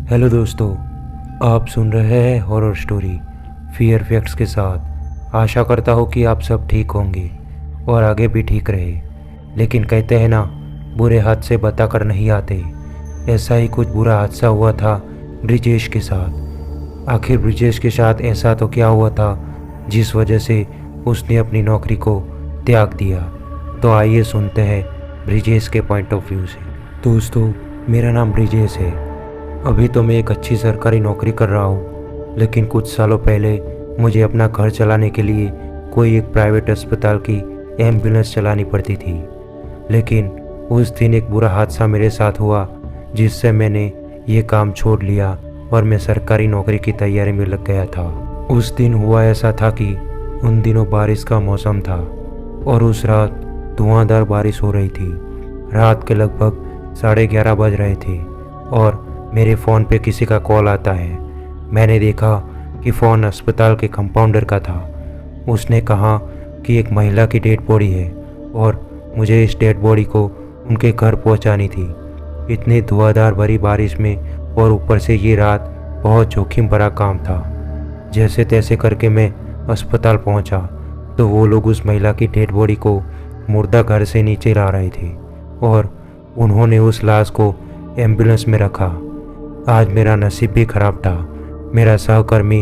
Hello दोस्तों, आप सुन रहे हैं हॉरर स्टोरी फियर फैक्ट्स के साथ। आशा करता हूँ कि आप सब ठीक होंगे और आगे भी ठीक रहे। लेकिन कहते हैं ना, बुरे हादसे बताकर नहीं आते। ऐसा ही कुछ बुरा हादसा हुआ था ब्रिजेश के साथ। आखिर ब्रिजेश के साथ ऐसा तो क्या हुआ था जिस वजह से उसने अपनी नौकरी को त्याग दिया। तो आइए सुनते हैं ब्रिजेश के पॉइंट ऑफ व्यू से। दोस्तों, मेरा नाम ब्रिजेश है। अभी तो मैं एक अच्छी सरकारी नौकरी कर रहा हूँ, लेकिन कुछ सालों पहले मुझे अपना घर चलाने के लिए कोई एक प्राइवेट अस्पताल की एम्बुलेंस चलानी पड़ती थी। लेकिन उस दिन एक बुरा हादसा मेरे साथ हुआ, जिससे मैंने ये काम छोड़ लिया और मैं सरकारी नौकरी की तैयारी में लग गया था। उस दिन हुआ ऐसा था कि उन दिनों बारिश का मौसम था और उस रात धुआंधार बारिश हो रही थी। रात के लगभग 11:30 बज रहे थे और मेरे फ़ोन पे किसी का कॉल आता है। मैंने देखा कि फ़ोन अस्पताल के कंपाउंडर का था। उसने कहा कि एक महिला की डेड बॉडी है और मुझे इस डेड बॉडी को उनके घर पहुंचानी थी। इतनी धुआंधार भरी बारिश में और ऊपर से ये रात बहुत जोखिम भरा काम था। जैसे तैसे करके मैं अस्पताल पहुंचा तो वो लोग उस महिला की डेड बॉडी को मुर्दा घर से नीचे ला रहे थे और उन्होंने उस लाश को एम्बुलेंस में रखा। आज मेरा नसीब भी खराब था। मेरा सहकर्मी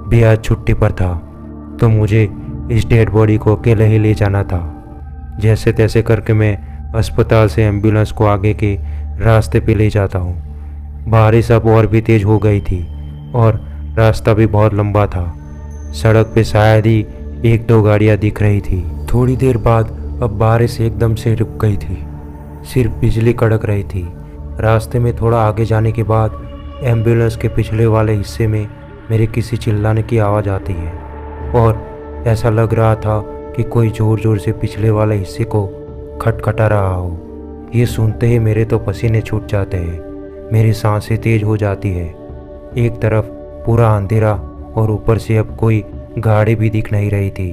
भी आज छुट्टी पर था, तो मुझे इस डेड बॉडी को अकेले ही ले जाना था। जैसे तैसे करके मैं अस्पताल से एम्बुलेंस को आगे के रास्ते पे ले जाता हूँ। बारिश अब और भी तेज़ हो गई थी और रास्ता भी बहुत लंबा था। सड़क पे शायद ही 1-2 गाड़ियाँ दिख रही थी। थोड़ी देर बाद अब बारिश एकदम से रुक गई थी। सिर्फ बिजली कड़क रही थी। रास्ते में थोड़ा आगे जाने के बाद एम्बुलेंस के पिछले वाले हिस्से में मेरे किसी चिल्लाने की आवाज़ आती है और ऐसा लग रहा था कि कोई ज़ोर ज़ोर से पिछले वाले हिस्से को खटखटा रहा हो। ये सुनते ही मेरे तो पसीने छूट जाते हैं, मेरी सांसें तेज हो जाती है। एक तरफ पूरा अंधेरा और ऊपर से अब कोई गाड़ी भी दिख नहीं रही थी।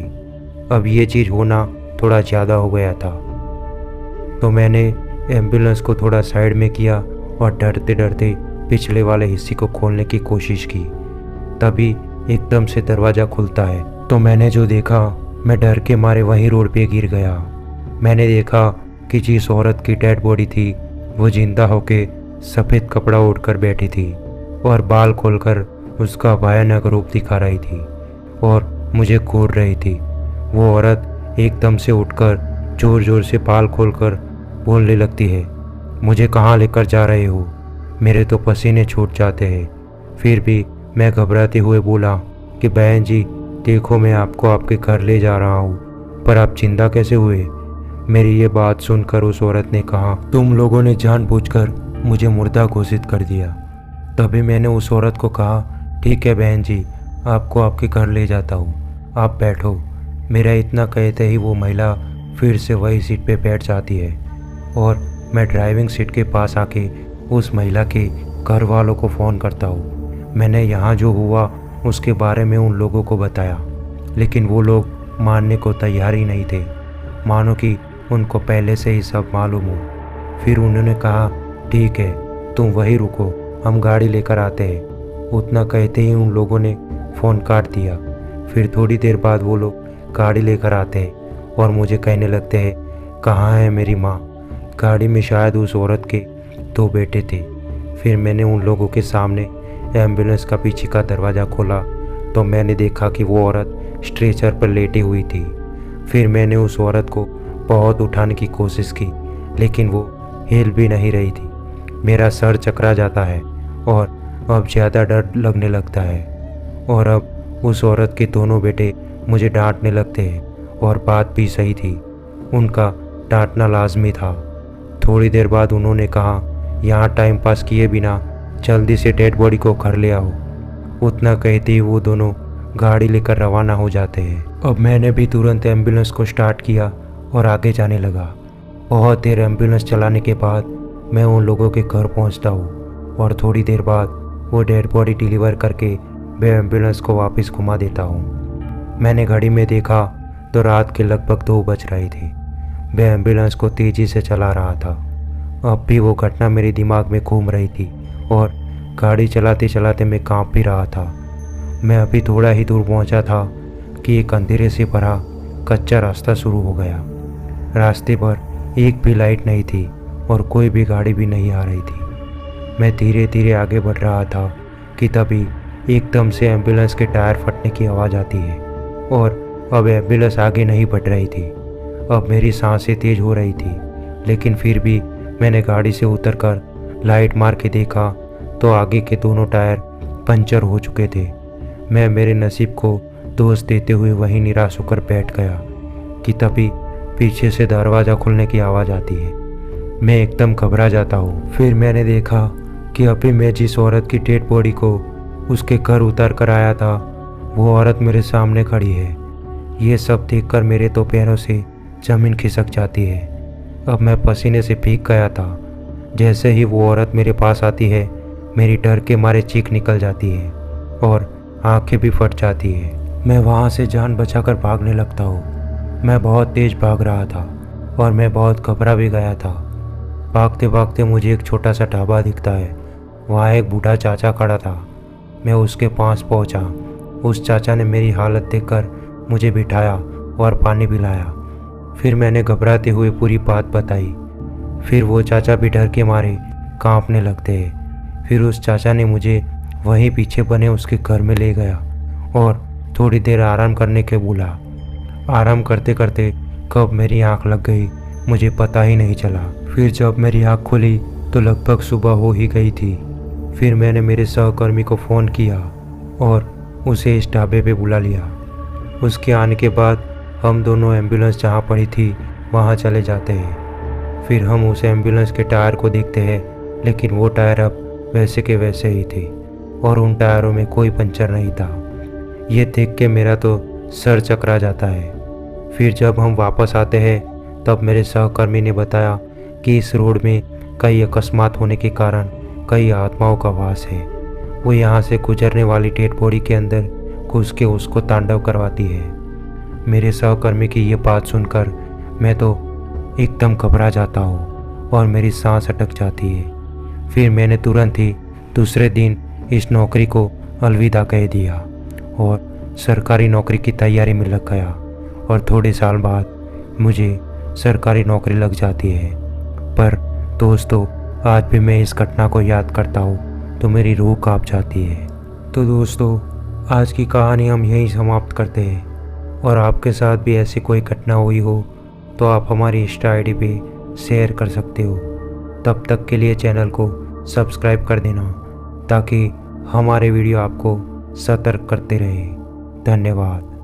अब ये चीज़ होना थोड़ा ज़्यादा हो गया था। तो मैंने एम्बुलेंस को थोड़ा साइड में किया और डरते डरते पिछले वाले हिस्से को खोलने की कोशिश की। तभी एकदम से दरवाज़ा खुलता है तो मैंने जो देखा, मैं डर के मारे वहीं रोड पे गिर गया। मैंने देखा कि जिस औरत की डेड बॉडी थी वो जिंदा होके सफ़ेद कपड़ा ओढ़कर बैठी थी और बाल खोलकर उसका भयानक रूप दिखा रही थी और मुझे घूर रही थी। वो औरत एकदम से उठकर ज़ोर ज़ोर से बाल खोलकर बोलने लगती है, मुझे कहाँ लेकर जा रहे हो? मेरे तो पसीने छूट जाते हैं। फिर भी मैं घबराते हुए बोला कि बहन जी, देखो मैं आपको आपके घर ले जा रहा हूँ, पर आप जिंदा कैसे हुए? मेरी ये बात सुनकर उस औरत ने कहा, तुम लोगों ने जानबूझकर मुझे मुर्दा घोषित कर दिया। तभी मैंने उस औरत को कहा, ठीक है बहन जी, आपको आपके घर ले जाता हूँ, आप बैठो। मेरा इतना कहते ही वो महिला फिर से वही सीट पे बैठ जाती है और मैं ड्राइविंग सीट के पास आके उस महिला के घर वालों को फ़ोन करता हूँ। मैंने यहाँ जो हुआ उसके बारे में उन लोगों को बताया, लेकिन वो लोग मानने को तैयार ही नहीं थे, मानो कि उनको पहले से ही सब मालूम हो। फिर उन्होंने कहा, ठीक है तुम वहीं रुको, हम गाड़ी लेकर आते हैं। उतना कहते ही उन लोगों ने फ़ोन काट दिया। फिर थोड़ी देर बाद वो लोग गाड़ी लेकर आते हैं और मुझे कहने लगते हैं, कहाँ है मेरी माँ? गाड़ी में शायद उस औरत के 2 बेटे थे। फिर मैंने उन लोगों के सामने एम्बुलेंस का पीछे का दरवाज़ा खोला तो मैंने देखा कि वो औरत स्ट्रेचर पर लेटी हुई थी। फिर मैंने उस औरत को बहुत उठाने की कोशिश की, लेकिन वो हिल भी नहीं रही थी। मेरा सर चकरा जाता है और अब ज़्यादा डर लगने लगता है। और अब उस औरत के दोनों बेटे मुझे डांटने लगते हैं और बात भी सही थी, उनका डांटना लाजमी था। थोड़ी देर बाद उन्होंने कहा, यहाँ टाइम पास किए बिना जल्दी से डेड बॉडी को घर ले आओ। उतना कहते ही वो दोनों गाड़ी लेकर रवाना हो जाते हैं। अब मैंने भी तुरंत एम्बुलेंस को स्टार्ट किया और आगे जाने लगा। बहुत देर एम्बुलेंस चलाने के बाद मैं उन लोगों के घर पहुंचता हूँ और थोड़ी देर बाद वो डेड बॉडी डिलीवर करके मैं एम्बुलेंस को वापस घुमा देता हूँ। मैंने घड़ी में देखा तो रात के लगभग 2 बज रहे थे। मैं एम्बुलेंस को तेज़ी से चला रहा था। अब भी वो घटना मेरे दिमाग में घूम रही थी और गाड़ी चलाते चलाते मैं कांप भी रहा था। मैं अभी थोड़ा ही दूर पहुंचा था कि एक अंधेरे से भरा कच्चा रास्ता शुरू हो गया। रास्ते पर एक भी लाइट नहीं थी और कोई भी गाड़ी भी नहीं आ रही थी। मैं धीरे धीरे आगे बढ़ रहा था कि तभी एकदम से एम्बुलेंस के टायर फटने की आवाज़ आती है और अब एम्बुलेंस आगे नहीं बढ़ रही थी। अब मेरी सांसें तेज हो रही थी, लेकिन फिर भी मैंने गाड़ी से उतरकर लाइट मार के देखा तो आगे के दोनों टायर पंचर हो चुके थे। मैं मेरे नसीब को दोष देते हुए वहीं निराश होकर बैठ गया कि तभी पीछे से दरवाज़ा खुलने की आवाज़ आती है। मैं एकदम घबरा जाता हूँ। फिर मैंने देखा कि अभी मैं जिस औरत की डेड बॉडी को उसके घर उतार कर आया था, वो औरत मेरे सामने खड़ी है। ये सब देखकर मेरे तो पैरों से ज़मीन खिसक जाती है। अब मैं पसीने से भीग गया था। जैसे ही वो औरत मेरे पास आती है, मेरी डर के मारे चीख निकल जाती है और आंखें भी फट जाती है। मैं वहाँ से जान बचाकर भागने लगता हूँ। मैं बहुत तेज़ भाग रहा था और मैं बहुत घबरा भी गया था। भागते भागते मुझे एक छोटा सा ढाबा दिखता है। वहाँ एक बूढ़ा चाचा खड़ा था। मैं उसके पास पहुँचा। उस चाचा ने मेरी हालत देखकर मुझे बिठाया और पानी पिलाया। फिर मैंने घबराते हुए पूरी बात बताई। फिर वो चाचा भी डर के मारे कांपने लगते हैं। फिर उस चाचा ने मुझे वहीं पीछे बने उसके घर में ले गया और थोड़ी देर आराम करने के बोला। आराम करते करते कब मेरी आंख लग गई मुझे पता ही नहीं चला। फिर जब मेरी आंख खुली तो लगभग सुबह हो ही गई थी। फिर मैंने मेरे सहकर्मी को फ़ोन किया और उसे इस ढाबे पे बुला लिया। उसके आने के बाद हम दोनों एम्बुलेंस जहाँ पड़ी थी वहाँ चले जाते हैं। फिर हम उस एम्बुलेंस के टायर को देखते हैं, लेकिन वो टायर अब वैसे के वैसे ही थे और उन टायरों में कोई पंचर नहीं था। ये देख के मेरा तो सर चकरा जाता है। फिर जब हम वापस आते हैं तब मेरे सहकर्मी ने बताया कि इस रोड में कई अकस्मात होने के कारण कई आत्माओं का वास है। वो यहाँ से गुजरने वाली डेड बॉडी के अंदर घुस के उसको तांडव करवाती है। मेरे सहकर्मी की ये बात सुनकर मैं तो एकदम घबरा जाता हूँ और मेरी सांस अटक जाती है। फिर मैंने तुरंत ही दूसरे दिन इस नौकरी को अलविदा कह दिया और सरकारी नौकरी की तैयारी में लग गया और थोड़े साल बाद मुझे सरकारी नौकरी लग जाती है। पर दोस्तों, आज भी मैं इस घटना को याद करता हूँ तो मेरी रूह कांप जाती है। तो दोस्तों, आज की कहानी हम यहीं समाप्त करते हैं और आपके साथ भी ऐसी कोई घटना हुई हो तो आप हमारी इंस्टा आईडी पे शेयर कर सकते हो। तब तक के लिए चैनल को सब्सक्राइब कर देना ताकि हमारे वीडियो आपको सतर्क करते रहें। धन्यवाद।